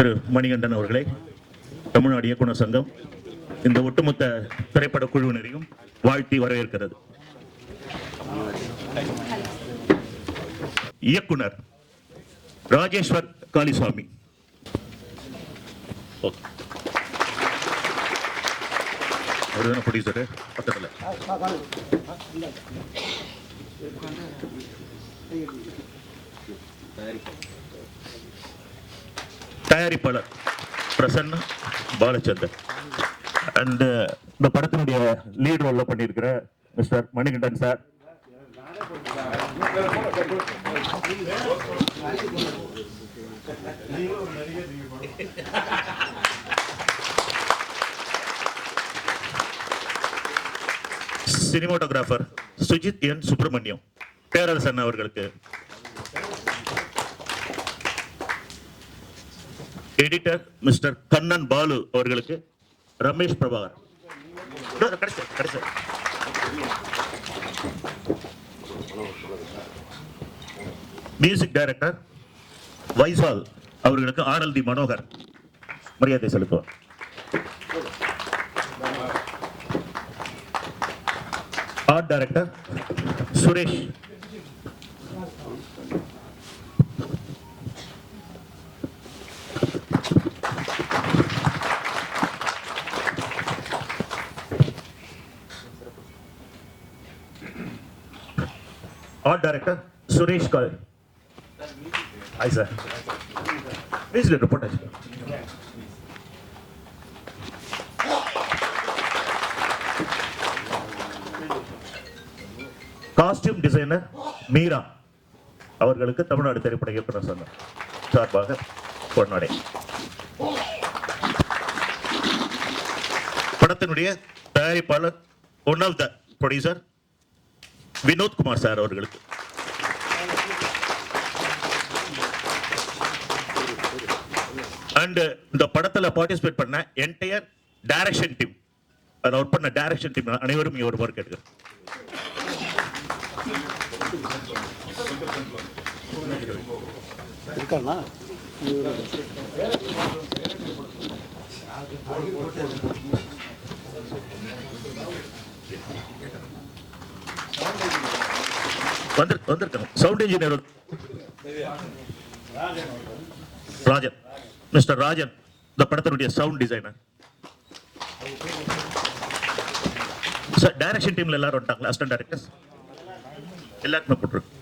திரு மணிகண்டன் அவர்களை தமிழ்நாடு இயக்குனர் சங்கம் இந்த ஒட்டுமொத்த திரைப்பட குழுவினரையும் வாழ்த்தி வரவேற்கிறது. இயக்குனர் ராஜேஸ்வர் காளிசாமி. அவர்தான ப்ரொடியூசர் பக்கத்தில். தயாரிப்பாளர் பிரசன்னா பாலச்சந்தர். அண்ட் இந்த படத்தினுடைய லீட் ரோல்ல பண்ணியிருக்கிற mister Manikandan sir. Cinematographer Sujith N Subramaniam Perarasan அவர்களுக்கு. எடிட்டர் மிஸ்டர் கண்ணன் பாலு அவர்களுக்கு ரமேஷ் பிரபாகர். மியூசிக் டைரக்டர் வைசால் அவர்களுக்கு ஆனல்தி மனோகர் மரியாதை செலுத்துவார். Art director Suresh. Art director Suresh கால். Hi sir. Music report. Costume designer Meera அவர்களுக்கு தமிழ்நாடு திரைப்பட இயக்குனர் சங்கம் சார்பாக பொன்னாடை. படத்தினுடைய தயாரிப்பாளர் one of the producer Vinod Kumar sir அவர்களுக்கு. அண்ட் இந்த படத்துல பார்ட்டிசிபேட் பண்ண என்டையர் டைரக்ஷன் டீம், அதில் ஒர்க் பண்ண டைரக்ஷன் டீம் அனைவரும் இங்க ஒரு கேட்கிறேன். வந்திருக்காங்க sound engineer Rajan, mister Rajan இந்த படத்தினுடைய சவுண்ட் டிசைனர். சார் டைரக்ஷன் டீம்ல எல்லாரும் வந்துட்டாங்களா? அசிஸ்டன்ட் டைரக்டர்ஸ் எல்லாருக்குமே போட்டுருக்கு.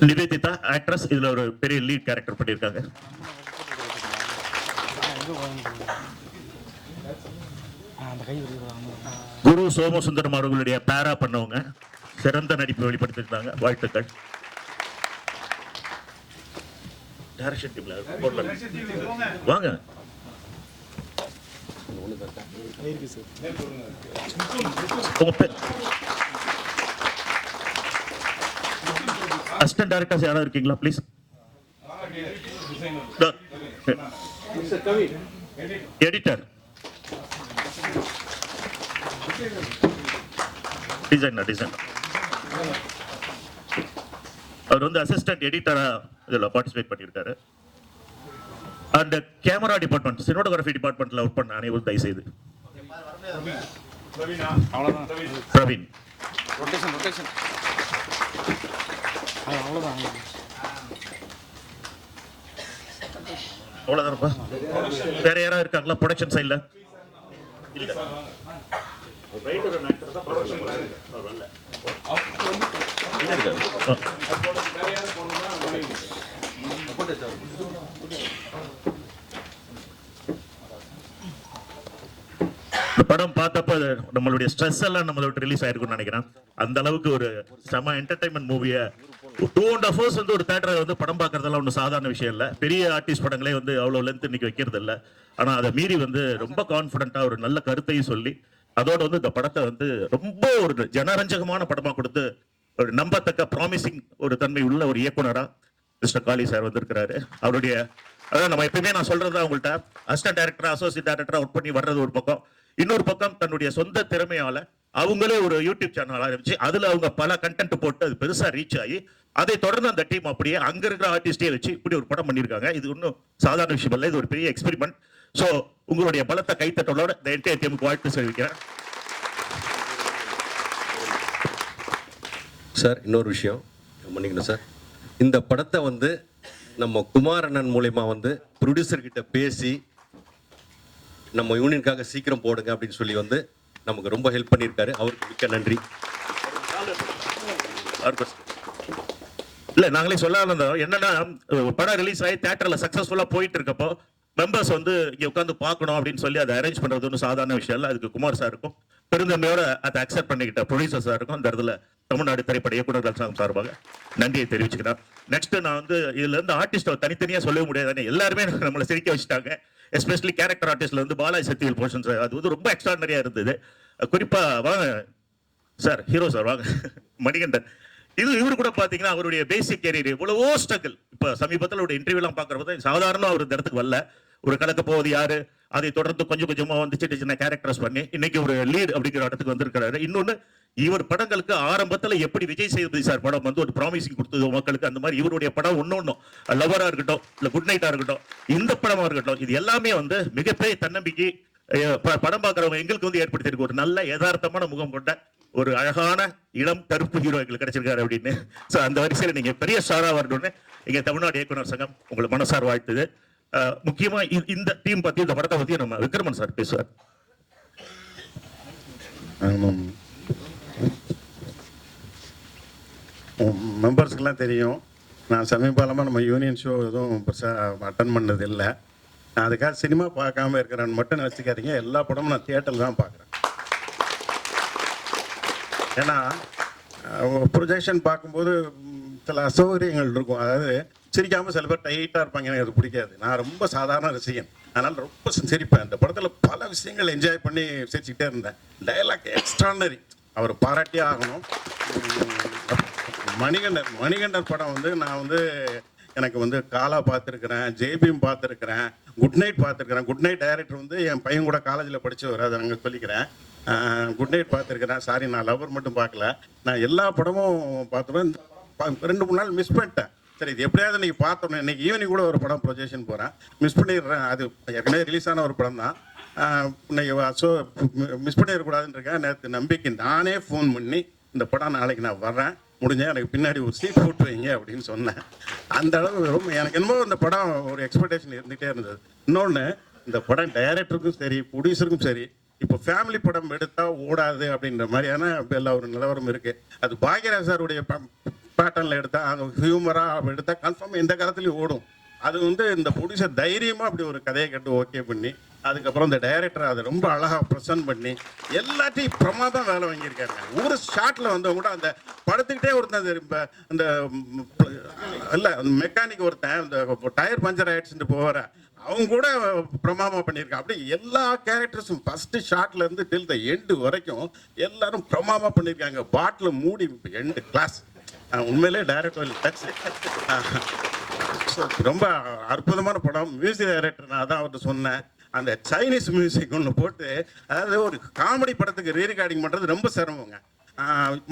நிவேதிதா ஆக்ட்ரஸ் இதுல ஒரு பெரிய லீட் கேரக்டர் பண்ணியிருக்காங்க. குரு சோமசுந்தரம் அவர்களுடைய பேரா பண்ணவங்க சிறந்த நடிப்பு வெளிப்படுத்திருந்தாங்க. வாழ்த்துக்கள். டைரக்ஷன் டீம்ல வாங்க. அசிஸ்டன்ட் டைரக்டர்ஸ் யாராவது இருக்கீங்களா ப்ளீஸ்? எடிட்டர் டிசைனர் அவர் வந்து அசிஸ்டன்ட் எடிட்டரா இதுல பார்ட்டிசிபேட் பண்ணியிருக்காரு. அண்ட் கேமரா டிபார்ட்மெண்ட் சினிமாட்டோகிராஃபி டிபார்ட்மெண்ட்ல ஒர்க் பண்ண அனைவரும் தயவு செய்து பிரவீன். அவ்வளவுதான்ப்பா. வேற யாராவது இருக்காங்களா ப்ரொடக்ஷன் சைட்ல? படம் பார்த்தப்ப நம்மளுடைய ஸ்ட்ரெஸ் எல்லாம் நம்மளோட ரிலீஸ் ஆயிருக்கும்னு நினைக்கிறேன். அந்த அளவுக்கு ஒரு செம என்டர்டைன்மெண்ட் மூவிய 2.5 hours வந்து ஒரு தியேட்டர்ல வந்து படம் பார்க்கறதெல்லாம் ஒன்றும் சாதாரண விஷயம் இல்லை. பெரிய ஆர்டிஸ்ட் படங்களே வந்து அவ்வளவு லென்த் இன்னைக்கு வைக்கிறது இல்லை. ஆனா அதை மீறி வந்து ரொம்ப கான்பிடண்டா ஒரு நல்ல கருத்தையும் சொல்லி அதோட வந்து இந்த படத்தை வந்து ரொம்ப ஒரு ஜனரஞ்சகமான படமா கொடுத்து ஒரு நம்பத்தக்க ப்ராமிசிங் ஒரு தன்மை உள்ள ஒரு இயக்குனரா மிஸ்டர் காளி சார் வந்திருக்கிறாரு. அவருடைய அதான் நம்ம எப்பயுமே நான் சொல்றது அவங்கள்ட்ட அசிஸ்டன்ட் டைரக்டரா அசோசியேட் டைரக்டரா ஒர்க் பண்ணி வர்றது ஒரு பக்கம், இன்னொரு பக்கம் தன்னுடைய சொந்த திறமையால அவங்களே ஒரு யூடியூப் சேனல் ஆரம்பிச்சு அதுல அவங்க பல கண்டென்ட் போட்டு அது பெருசா ரீச் ஆகி அதை தொடர்ந்து அந்த டீம் அப்படியே அங்க இருக்கிற ஆர்டிஸ்டே வச்சு இப்படி ஒரு படம் பண்ணியிருக்காங்க. இது ஒன்றும் சாதாரண விஷயம் இல்லை, இது ஒரு பெரிய எக்ஸ்பெரிமெண்ட். ஸோ உங்களுடைய பலத்தை கைத்தட்டலோட இந்த என்டையர் டீமுக்கு வாழ்த்து தெரிவிக்கிறேன். சார் இன்னொரு விஷயம் மன்னிக்கணும் சார், இந்த படத்தை வந்து நம்ம குமார் அண்ணன் மூலயமா வந்து ப்ரொடியூசர் கிட்ட பேசி நம்ம யூனியனுக்காக சீக்கிரம் போடுங்க அப்படின்னு சொல்லி வந்து நமக்கு ரொம்ப ஹெல்ப் பண்ணியிருக்காரு. அவருக்கு மிக்க நன்றி. இல்ல நாங்களே சொல்லாத என்னன்னா படம் ரிலீஸ் ஆகி தியேட்டர்ல சக்சஸ்ஃபுல்லா போயிட்டு இருக்கப்போ மெம்பர்ஸ் வந்து இங்க உட்காந்து பார்க்கணும் அப்படின்னு சொல்லி அதை அரேஞ்ச் பண்றது ஒன்றும் சாதாரண விஷயம் இல்லை. அதுக்கு குமார் சார் இருக்கும் பெருந்தன்மையோட அதை அக்செப்ட் பண்ணிக்கிட்ட ப்ரொடியூசர் சார் இருக்கும். இந்த இடத்துல தமிழ்நாடு திரைப்பட இயக்குநர்கள் சங்கம் சார்பாக நன்றியை தெரிவிச்சுக்கிறேன். நெக்ஸ்ட் நான் வந்து இதுல இருந்து ஆர்டிஸ்ட் தனித்தனியா சொல்ல முடியாது, எல்லாருமே நம்மளை சிரிக்க வச்சுட்டாங்க. எஸ்பெஷலி கேரக்டர் ஆர்டிஸ்ட்ல இருந்து பாலாஜி சக்திவேல் போர்ஷன்ஸ் அது வந்து ரொம்ப எக்ஸ்ட்ராடனரியா இருந்தது. குறிப்பா வாங்க சார், ஹீரோ சார் வாங்க, மணிகண்டன். இவரு கூட பாத்தீங்கன்னா அவருடைய பேசிக் கேரியர் எவ்வளவோ ஸ்ட்ரகிள். இப்ப சமீபத்தில் அவருடைய இன்டர்வியூ எல்லாம் பாக்குறப்ப சாதாரண அவர் இந்த இடத்துக்கு வரல, ஒரு கலக்க போவது யாரு, அதை தொடர்ந்து கொஞ்சம் கொஞ்சமா வந்து சின்ன சின்ன கேரக்டர்ஸ் பண்ணி இன்னைக்கு ஒரு லீட் அப்படிங்கிற இடத்துக்கு வந்திருக்கிறாரு. இன்னொன்னு இவர் படங்களுக்கு ஆரம்பத்துல எப்படி விஜய் சேதுபதி சார் படம் வந்து ஒரு ப்ராமிசிங் கொடுத்தது மக்களுக்கு, அந்த மாதிரி இவருடைய படம் ஒன்னொன்னும் லவரா இருக்கட்டும் இல்ல குட் நைட்டா இருக்கட்டும் இந்த படமா இருக்கட்டும், இது எல்லாமே வந்து மிகப்பெரிய தன்னம்பிக்கை படம் பார்க்கறவங்க எங்களுக்கு வந்து ஏற்படுத்தியிருக்கு. ஒரு நல்ல யதார்த்தமான முகம் கொண்ட ஒரு அழகான இளம் கருப்பு ஹீரோ எங்களுக்கு கிடைச்சிருக்காரு அப்படின்னு. ஸோ அந்த வரிசையில் நீங்க பெரிய ஸ்டாரா வரணும்னு எங்க தமிழ்நாடு இயக்குனர் சங்கம் உங்களை மனசார் வாழ்த்துது. முக்கியமா இந்த டீம் பத்தி இந்த படத்தை பத்தி நம்ம விக்ரமன் சார் பேசுவார். மெம்பர்ஸ்க்கெல்லாம் தெரியும், நான் சமீபகாலமாக நம்ம யூனியன் ஷோ எதுவும் பெருசாக அட்டன் பண்ணது இல்லை. நான் அதுக்காக சினிமா பார்க்காம இருக்கிறேன்னு மட்டும் நினச்சிக்காதீங்க. எல்லா படமும் நான் தியேட்டரில் தான் பார்க்குறேன். ஏன்னா ப்ரொஜெக்ஷன் பார்க்கும்போது சில அசௌகரியங்கள் இருக்கும். அதாவது சிரிக்காமல் சில பேர் டைட்டாக இருப்பாங்க, எனக்கு அது பிடிக்காது. நான் ரொம்ப சாதாரண ரசிகன், அதனால் ரொம்ப சிரிப்பேன். இந்த படத்தில் பல விஷயங்கள் என்ஜாய் பண்ணி சிரிச்சுக்கிட்டே இருந்தேன். டைலாக் எக்ஸ்ட்ரானரி, அவர் பாராட்டியே ஆகணும். மணிகண்டன் படம் வந்து நான் வந்து எனக்கு வந்து காலா பார்த்துருக்குறேன், ஜேபிஎம் பார்த்துருக்குறேன், குட் நைட் பார்த்துருக்குறேன். குட் நைட் டைரக்டர் வந்து என் பையன் கூட காலேஜில் படித்தவர், அதை நாங்கள் சொல்லிக்கிறேன். குட் நைட் பார்த்துருக்குறேன். சாரி, நான் லவர் மட்டும் பார்க்கல, நான் எல்லா படமும் பார்த்துருவேன். 2-3 நாள் மிஸ் பண்ணிட்டேன். சரி, இது எப்படியாவது இன்றைக்கி பார்த்தோன்னே இன்றைக்கி ஈவினிங் கூட ஒரு படம் ப்ரொஜெக்ஷன் போகிறேன், மிஸ் பண்ணிடுறேன். அது ஏற்கனவே ரிலீஸ் ஆன ஒரு படம் தான். இன்னைக்கு ஸோ மிஸ் பண்ணிடக்கூடாதுன்னு இருக்கேன். நேற்று நம்பிக்கை நானே ஃபோன் பண்ணி இந்த படம் நாளைக்கு நான் வர்றேன், முடிஞ்சேன் எனக்கு பின்னாடி ஒரு சீட் போட்டு வைங்க அப்படின்னு சொன்னேன். அந்த அளவு ரொம்ப எனக்கு என்னமோ இந்த படம் ஒரு எக்ஸ்பெக்டேஷன் இருந்துகிட்டே இருந்தது. இன்னொன்று, இந்த படம் டைரக்டருக்கும் சரி ப்ரொடியூசருக்கும் சரி இப்போ ஃபேமிலி படம் எடுத்தால் ஓடாது அப்படின்ற மாதிரியான எல்லா ஒரு நிலவரம் இருக்குது. அது பாக்யராஜ் சாருடைய பேட்டர்னில் எடுத்தால், அங்கே ஹியூமராக எடுத்தால் கன்ஃபார்ம் எந்த காலத்துலையும் ஓடும். அது வந்து இந்த ப்ரொடியூசர் தைரியமாக அப்படி ஒரு கதையை கட்டு ஓகே பண்ணி, அதுக்கப்புறம் இந்த டைரக்டர் அதை ரொம்ப அழகாக ப்ரெசென்ட் பண்ணி எல்லாத்தையும் பிரமாதம் வேலை வாங்கியிருக்காங்க. ஒரு ஷாட்டில் வந்தவங்க கூட அந்த படுத்துக்கிட்டே ஒருத்தன் இப்போ இந்த இல்லை மெக்கானிக் ஒருத்தன் இந்த டயர் பஞ்சர் ஆகிடுச்சுட்டு போகிற அவங்க கூட பிரமாதமாக பண்ணியிருக்காங்க. அப்படி எல்லா கேரக்டர்ஸும் ஃபஸ்ட்டு ஷாட்லேருந்து டில் த எண்டு வரைக்கும் எல்லாரும் பிரமாதமாக பண்ணியிருக்காங்க. பாட்டில் மூடி எண்டு கிளாஸ். உண்மையிலே டைரக்டர் டச் ரொம்ப அற்புதமான படம். மியூசிக் டைரக்டர் நான் தான் அவர்கிட்ட சொன்னேன், அந்த சைனீஸ் மியூசிக் ஒன்று போட்டு, அதாவது ஒரு காமெடி படத்துக்கு ரீரெக்கார்டிங் பண்ணுறது ரொம்ப சிரமங்க.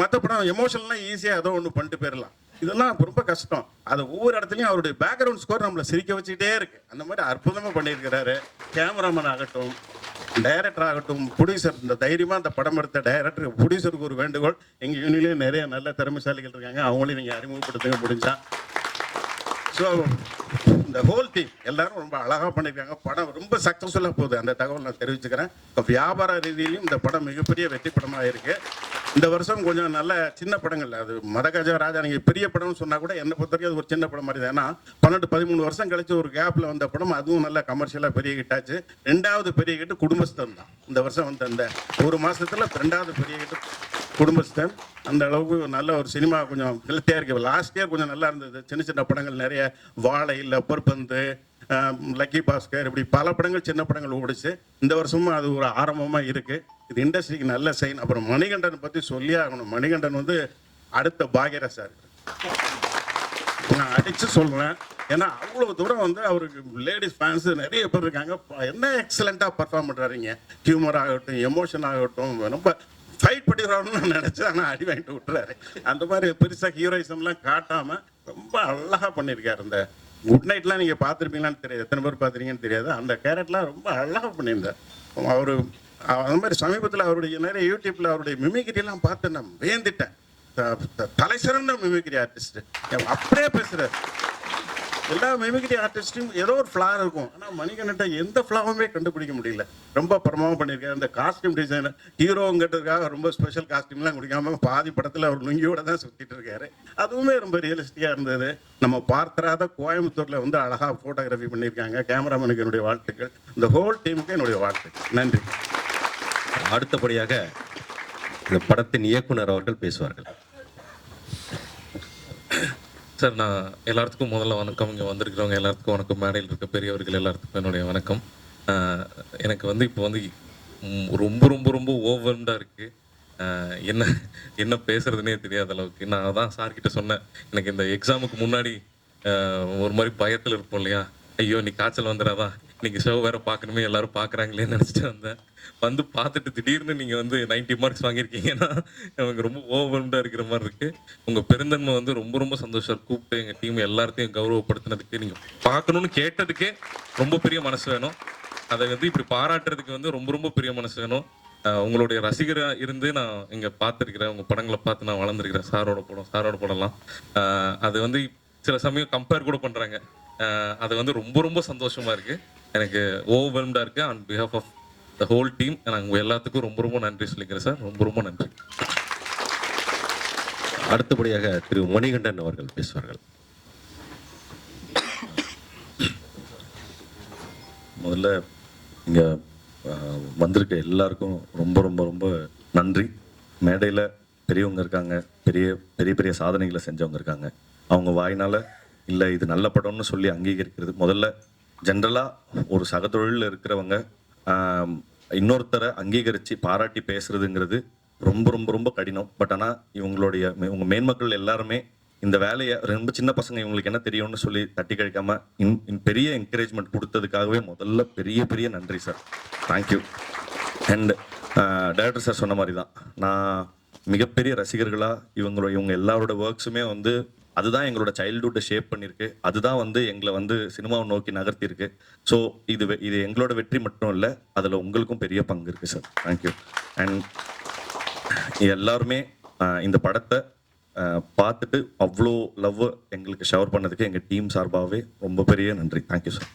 மற்ற படம் எமோஷனல்லாம் ஈஸியாக ஏதோ ஒன்று பண்ணிட்டு போயிடலாம், இதெல்லாம் ரொம்ப கஷ்டம். அது ஒவ்வொரு இடத்துலையும் அவருடைய பேக்ரவுண்ட் ஸ்கோர் நம்மளை சிரிக்க வச்சுக்கிட்டே இருக்கு. அந்த மாதிரி அற்புதமாக பண்ணியிருக்கிறாரு. கேமராமேன் ஆகட்டும், டைரக்டர் ஆகட்டும், ப்ரொடியூசர், இந்த தைரியமாக அந்த படம் எடுத்த டைரக்டர் ப்ரொடியூசருக்கு ஒரு வேண்டுகோள், எங்கள் யூனியன்லேயும் நிறைய நல்ல திறமைசாலிகள் இருக்காங்க, அவங்களையும் நீங்கள் அறிமுகப்படுத்துங்க முடிஞ்சா. ஸோ இந்த ஹோல் டீம் எல்லாரும் ரொம்ப அழகாக பண்ணியிருக்காங்க. படம் ரொம்ப சக்ஸஸ்ஃபுல்லாக போகுது, அந்த தகவல் நான் தெரிவிச்சுக்கிறேன். இப்போ வியாபார ரீதியிலையும் இந்த படம் மிகப்பெரிய வெற்றி படமாக இருக்குது. இந்த வருஷம் கொஞ்சம் நல்ல சின்ன படங்கள், அது மதகஜ ராஜா நீங்கள் பெரிய படம்னு சொன்னால் கூட என்னை பொறுத்த வரைக்கும் அது ஒரு சின்ன படம் மாதிரி தான். ஏன்னா 12-13 வருஷம் கழிச்சு ஒரு கேப்பில் வந்த படம், அதுவும் நல்ல கமர்ஷியலாக பெரிய ஹிட்டாச்சு. 2வது பெரிய ஹிட்டு குடும்பஸ்தன் தான். இந்த வருஷம் வந்து அந்த ஒரு மாதத்தில் 2வது பெரிய ஹிட்டு குடும்பஸ்தன். அந்த அளவுக்கு நல்ல ஒரு சினிமா கொஞ்சம் ஹெல்த்தியாக இருக்குது. லாஸ்ட் இயர் கொஞ்சம் நல்லா இருந்தது, சின்ன சின்ன படங்கள் நிறைய, வாழை, லப்பர் பந்து, லக்கி பாஸ்கர், இப்படி பல படங்கள் சின்ன படங்கள் ஓடிச்சு. இந்த வருஷமும் அது ஒரு ஆரம்பமாக இருக்குது. இது இண்டஸ்ட்ரிக்கு நல்ல சைன். அப்புறம் மணிகண்டன் பற்றி சொல்லி ஆகணும். மணிகண்டன் வந்து அடுத்த பாக்யராஜ் சார் நான் அடித்து சொல்கிறேன். ஏன்னா அவ்வளோ தூரம் வந்து அவருக்கு லேடிஸ் ஃபேன்ஸு நிறைய பேர் இருக்காங்க. என்ன எக்ஸலண்ட்டாக பர்ஃபார்ம் பண்ணுறாருங்க. ஹியூமர் ஆகட்டும், எமோஷன் ஆகட்டும், ரொம்ப ஃபைட் பண்ணிடுறாருன்னு நினச்சி ஆனால் அடி வாங்கிட்டு விட்டுறாரு. அந்த மாதிரி பெருசாக ஹீரோயிசம்லாம் காட்டாமல் ரொம்ப அழகாக பண்ணியிருக்காரு. இந்த குட் நைட்லாம் நீங்கள் பார்த்துருப்பீங்களான்னு தெரியாது, எத்தனை பேர் பார்த்துருக்கீங்கன்னு தெரியாது. அந்த கேரக்டர்லாம் ரொம்ப அழகாக பண்ணியிருந்தார் அவர். அந்த மாதிரி சமீபத்தில் அவருடைய நிறைய யூடியூப்பில் அவருடைய மிமிக்ரியெல்லாம் பார்த்து நான் வேந்துட்டேன். தலை சிறந்த மிமிக்ரி ஆர்டிஸ்ட் அப்படியே பேசுகிறார். எல்லா மிமிக்ரி ஆர்டிஸ்ட்டும் ஏதோ ஒரு ஃப்ளா இருக்கும், ஆனால் மணிகண்ட எந்த ஃப்ளாவுமே கண்டுபிடிக்க முடியல. ரொம்ப பிரமாதம் பண்ணியிருக்காரு. அந்த காஸ்டியூம் டிசைனர் ஹீரோங்கிறதுக்காக ரொம்ப ஸ்பெஷல் காஸ்டியூம்லாம் குடிக்காம பாதி படத்தில் அவர் லுங்கியோட தான் சுற்றிட்டு இருக்காரு. அதுவுமே ரொம்ப ரியலிஸ்டிக்காக இருந்தது. நம்ம பார்த்தராத கோயம்புத்தூரில் வந்து அழகாக ஃபோட்டோகிராஃபி பண்ணியிருக்காங்க. கேமராமேனுக்கு என்னுடைய வாழ்த்துக்கள், இந்த ஹோல் டீமுக்கு என்னுடைய வாழ்த்துக்கள். நன்றி. அடுத்தபடியாக இந்த படத்தின் இயக்குனர் அவர்கள் பேசுவார்கள். சார், நான் எல்லாத்துக்கும் முதல்ல வணக்கம். இங்கே வந்திருக்கிறவங்க எல்லாத்துக்கும் வணக்கம். மேடையில் இருக்க பெரியவர்கள் எல்லாத்துக்கும் என்னுடைய வணக்கம். எனக்கு வந்து இப்போ வந்து ரொம்ப ரொம்ப ரொம்ப ஓவர்டாக இருக்குது. என்ன என்ன பேசுறதுனே தெரியாத அளவுக்கு. நான் அதான் சார்கிட்ட சொன்னேன், எனக்கு இந்த எக்ஸாமுக்கு முன்னாடி ஒரு மாதிரி பயத்தில் இருப்போம் இல்லையா, ஐயோ நீ காய்ச்சல் வந்துடாதா, இன்னைக்கு ஷோ வேறு பார்க்கணுமே எல்லாரும் பார்க்குறாங்களேன்னு நினச்சிட்டு வந்தேன். வந்து பார்த்துட்டு திடீர்னு நீங்கள் வந்து 90 மார்க்ஸ் வாங்கியிருக்கீங்கன்னா எனக்கு ரொம்ப ஓவர்டாக இருக்கிற மாதிரி இருக்குது. உங்கள் பெருந்தன்மை வந்து ரொம்ப ரொம்ப சந்தோஷம். கூப்பிட்டு எங்கள் டீம் எல்லாத்தையும் கௌரவப்படுத்தினதுக்கு, நீங்கள் பார்க்கணுன்னு கேட்டதுக்கே ரொம்ப பெரிய மனசு வேணும். அதை வந்து இப்படி பாராட்டுறதுக்கு வந்து ரொம்ப ரொம்ப பெரிய மனசு வேணும். உங்களுடைய ரசிகராக இருந்து நான் இங்கே பார்த்துருக்கிறேன், உங்கள் படங்களை பார்த்து நான் வளர்ந்துருக்கிறேன். சாரோட படம்லாம் அது வந்து சில சமயம் கம்பேர் கூட பண்ணுறாங்க. அது வந்து ரொம்ப ரொம்ப சந்தோஷமாக இருக்குது. எனக்கு ஓவர்வெல்ம்டாக இருக்குது. On behalf of the whole team நான் உங்கள் எல்லாத்துக்கும் ரொம்ப ரொம்ப நன்றி சொல்லிக்கிறேன் சார். ரொம்ப ரொம்ப நன்றி. அடுத்தபடியாக திரு மணிகண்டன் அவர்கள் பேசுவார்கள். முதல்ல இங்கே வந்திருக்க எல்லாருக்கும் ரொம்ப ரொம்ப ரொம்ப நன்றி. மேடையில் பெரியவங்க இருக்காங்க, பெரிய பெரிய பெரிய சாதனைகளை செஞ்சவங்க இருக்காங்க. அவங்க வாயினால் இல்லை இது நல்ல படம்னு சொல்லி அங்கீகரிக்கிறது. முதல்ல ஜென்ரலாக ஒரு சகத்தொழிலில் இருக்கிறவங்க இன்னொருத்தரை அங்கீகரித்து பாராட்டி பேசுறதுங்கிறது ரொம்ப ரொம்ப ரொம்ப கடினம். பட் ஆனால் இவங்க மேன்மக்கள் எல்லாருமே இந்த வேலையை ரொம்ப சின்ன பசங்க இவங்களுக்கு என்ன தெரியும்னு சொல்லி தட்டி கழிக்காம பெரிய என்கரேஜ்மெண்ட் கொடுத்ததுக்காகவே முதல்ல பெரிய பெரிய நன்றி sir. Thank you. And director sir சொன்ன மாதிரி தான், நான் மிகப்பெரிய ரசிகர்களாக இவங்க எல்லாரோட ஒர்க்ஸுமே வந்து அதுதான் எங்களோட சைல்டுஹுட்டை ஷேப் பண்ணியிருக்கு. அதுதான் வந்து எங்களை வந்து சினிமாவை நோக்கி நகர்த்தியிருக்கு. ஸோ இது எங்களோட வெற்றி மட்டும் இல்லை, அதில் உங்களுக்கும் பெரிய பங்கு இருக்குது சார். தேங்க்யூ. அண்ட் எல்லாருமே இந்த படத்தை பார்த்துட்டு அவ்வளோ லவ் எங்களுக்கு ஷவர் பண்ணதுக்கு எங்கள் டீம் சார்பாகவே ரொம்ப பெரிய நன்றி. Thank you sir.